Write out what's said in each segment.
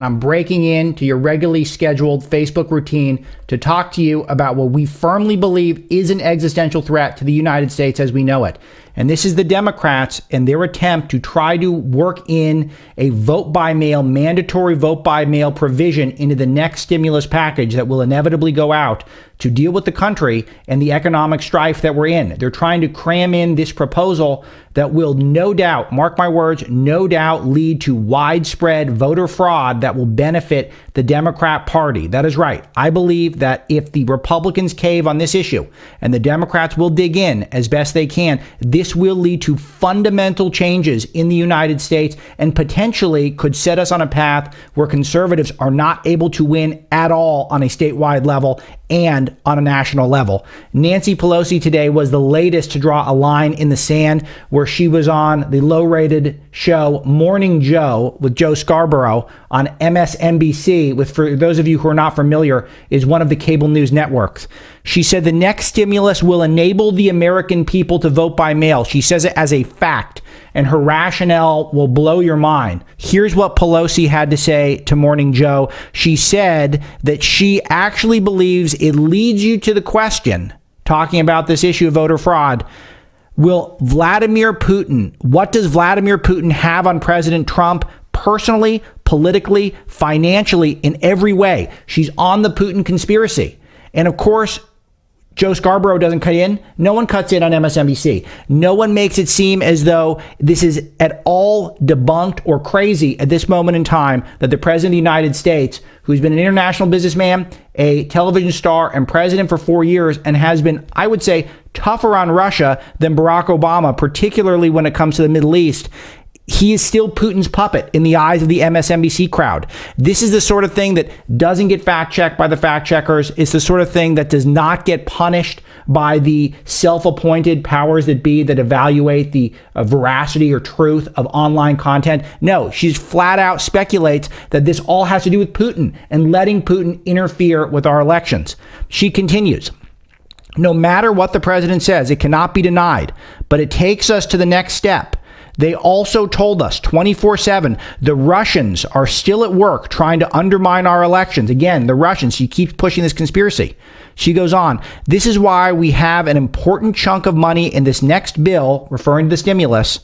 I'm breaking into your regularly scheduled Facebook routine to talk to you about what we firmly believe is an existential threat to the United States as we know it. And this is the Democrats and their attempt to try to work in a vote by mail, mandatory vote by mail provision into the next stimulus package that will inevitably go out to deal with the country and the economic strife that we're in. They're trying to cram in this proposal that will no doubt, mark my words, no doubt lead to widespread voter fraud that will benefit the Democrat Party. That is right. I believe that if the Republicans cave on this issue and the Democrats will dig in as best they can, this will lead to fundamental changes in the United States and potentially could set us on a path where conservatives are not able to win at all on a statewide level and on a national level. Nancy Pelosi today was the latest to draw a line in the sand where she was on the low-rated show Morning Joe with Joe Scarborough on MSNBC, with, for those of you who are not familiar, is one of the cable news networks. She said the next stimulus will enable the American people to vote by mail. She says it as a fact, and her rationale will blow your mind. Here's what Pelosi had to say to Morning Joe. She said that she actually believes it leads you to the question, talking about this issue of voter fraud, what does Vladimir Putin have on President Trump personally, politically, financially, in every way? She's on the Putin conspiracy. And of course, Joe Scarborough doesn't cut in. No one cuts in on MSNBC. No one makes it seem as though this is at all debunked or crazy at this moment in time that the President of the United States, who's been an international businessman, a television star, and president for 4 years, and has been, I would say, tougher on Russia than Barack Obama, particularly when it comes to the Middle East, he is still Putin's puppet in the eyes of the MSNBC crowd. This is the sort of thing that doesn't get fact-checked by the fact-checkers. It's the sort of thing that does not get punished by the self-appointed powers that be that evaluate the veracity or truth of online content. No, she flat out speculates that this all has to do with Putin and letting Putin interfere with our elections. She continues. No matter what the president says, it cannot be denied, but it takes us to the next step. They also told us 24/7, the Russians are still at work trying to undermine our elections. Again, the Russians, she keeps pushing this conspiracy. She goes on, this is why we have an important chunk of money in this next bill, referring to the stimulus,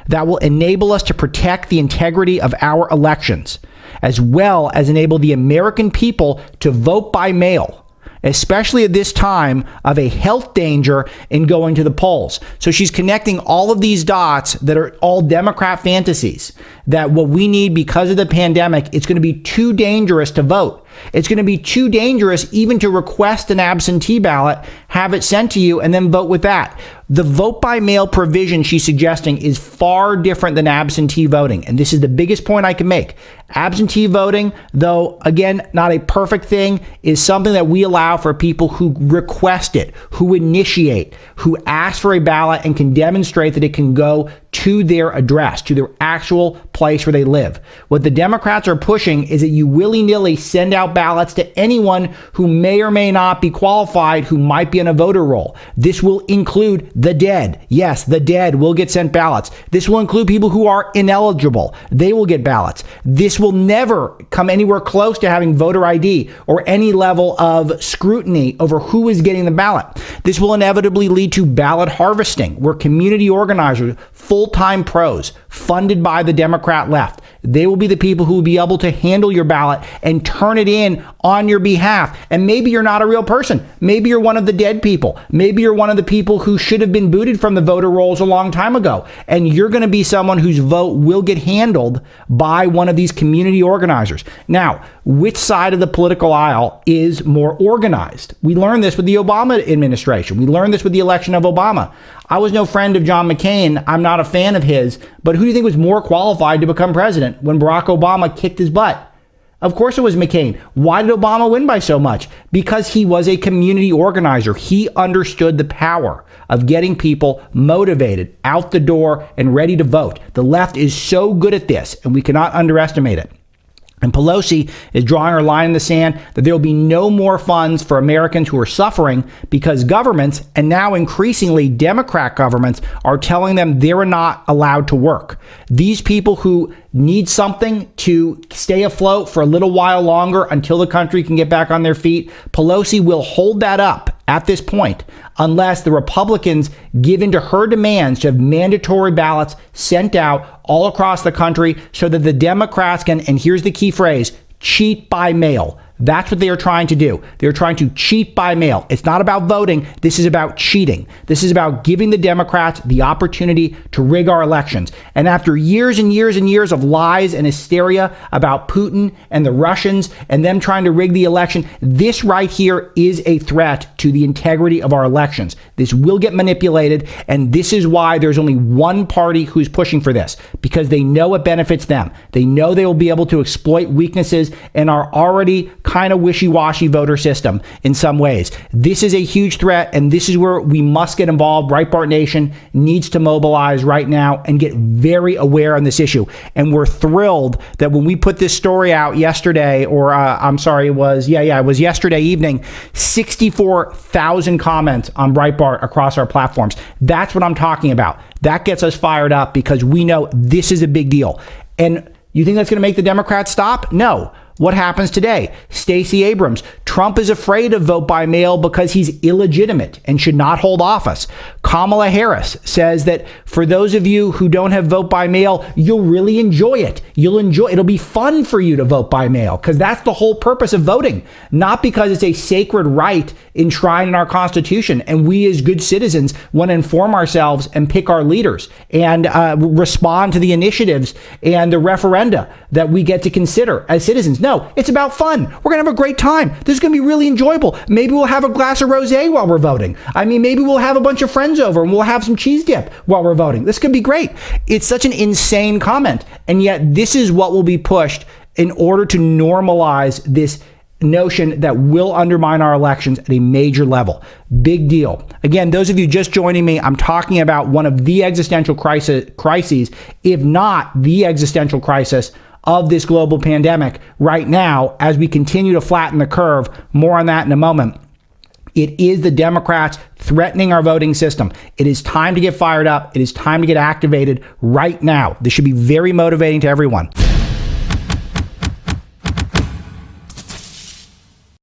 that will enable us to protect the integrity of our elections, as well as enable the American people to vote by mail, especially at this time of a health danger in going to the polls. So she's connecting all of these dots that are all Democrat fantasies, that what we need because of the pandemic, it's going to be too dangerous to vote. It's going to be too dangerous even to request an absentee ballot, have it sent to you, and then vote with that. The vote by mail provision she's suggesting is far different than absentee voting. And this is the biggest point I can make. Absentee voting, though, again, not a perfect thing, is something that we allow for people who request it, who initiate, who ask for a ballot and can demonstrate that it can go to their address, to their actual place where they live. What the Democrats are pushing is that you willy-nilly send out ballots to anyone who may or may not be qualified, who might be on a voter roll. This will include the dead. Yes, the dead will get sent ballots. This will include people who are ineligible. They will get ballots. This will never come anywhere close to having voter ID or any level of scrutiny over who is getting the ballot. This will inevitably lead to ballot harvesting, where community organizers, full-time pros, funded by the Democrat left, they will be the people who will be able to handle your ballot and turn it in on your behalf. And maybe you're not a real person. Maybe you're one of the dead people. Maybe you're one of the people who should have been booted from the voter rolls a long time ago. And you're going to be someone whose vote will get handled by one of these community organizers. Now, which side of the political aisle is more organized? We learned this with the Obama administration. We learned this with the election of Obama. I was no friend of John McCain. I'm not a fan of his. But who do you think was more qualified to become president when Barack Obama kicked his butt? Of course it was McCain. Why did Obama win by so much? Because he was a community organizer. He understood the power of getting people motivated, out the door, and ready to vote. The left is so good at this, and we cannot underestimate it. And Pelosi is drawing her line in the sand that there will be no more funds for Americans who are suffering because governments, and now increasingly Democrat governments, are telling them they're not allowed to work. These people who need something to stay afloat for a little while longer until the country can get back on their feet, Pelosi will hold that up at this point unless the Republicans give in to her demands to have mandatory ballots sent out all across the country so that the Democrats can, and here's the key phrase, cheat by mail. That's what they are trying to do. They're trying to cheat by mail. It's not about voting. This is about cheating. This is about giving the Democrats the opportunity to rig our elections. And after years and years and years of lies and hysteria about Putin and the Russians and them trying to rig the election, this right here is a threat to the integrity of our elections. This will get manipulated, and this is why there's only one party who's pushing for this, because they know it benefits them. They know they will be able to exploit weaknesses in our already kind of wishy-washy voter system in some ways. This is a huge threat, and this is where we must get involved. Breitbart Nation needs to mobilize right now and get very aware on this issue. And we're thrilled that when we put this story out yesterday, or it was yesterday evening, 64,000 comments on Breitbart across our platforms. That's what I'm talking about. That gets us fired up because we know this is a big deal. And you think that's going to make the Democrats stop? No. What happens today? Stacey Abrams. Trump is afraid of vote by mail because he's illegitimate and should not hold office. Kamala Harris says that for those of you who don't have vote by mail, you'll really enjoy it. It'll be fun for you to vote by mail because that's the whole purpose of voting, not because it's a sacred right enshrined in our Constitution. And we as good citizens want to inform ourselves and pick our leaders and respond to the initiatives and the referenda that we get to consider as citizens. No, it's about fun. We're going to have a great time. This is going to be really enjoyable. Maybe we'll have a glass of rosé while we're voting. Maybe we'll have a bunch of friends over and we'll have some cheese dip while we're voting. This could be great. It's such an insane comment. And yet this is what will be pushed in order to normalize this notion that will undermine our elections at a major level. Big deal. Again, those of you just joining me, I'm talking about one of the existential crises, if not the existential crisis of this global pandemic right now as we continue to flatten the curve. More on that in a moment. It is the Democrats threatening our voting system. It is time to get fired up. It is time to get activated right now. This should be very motivating to everyone.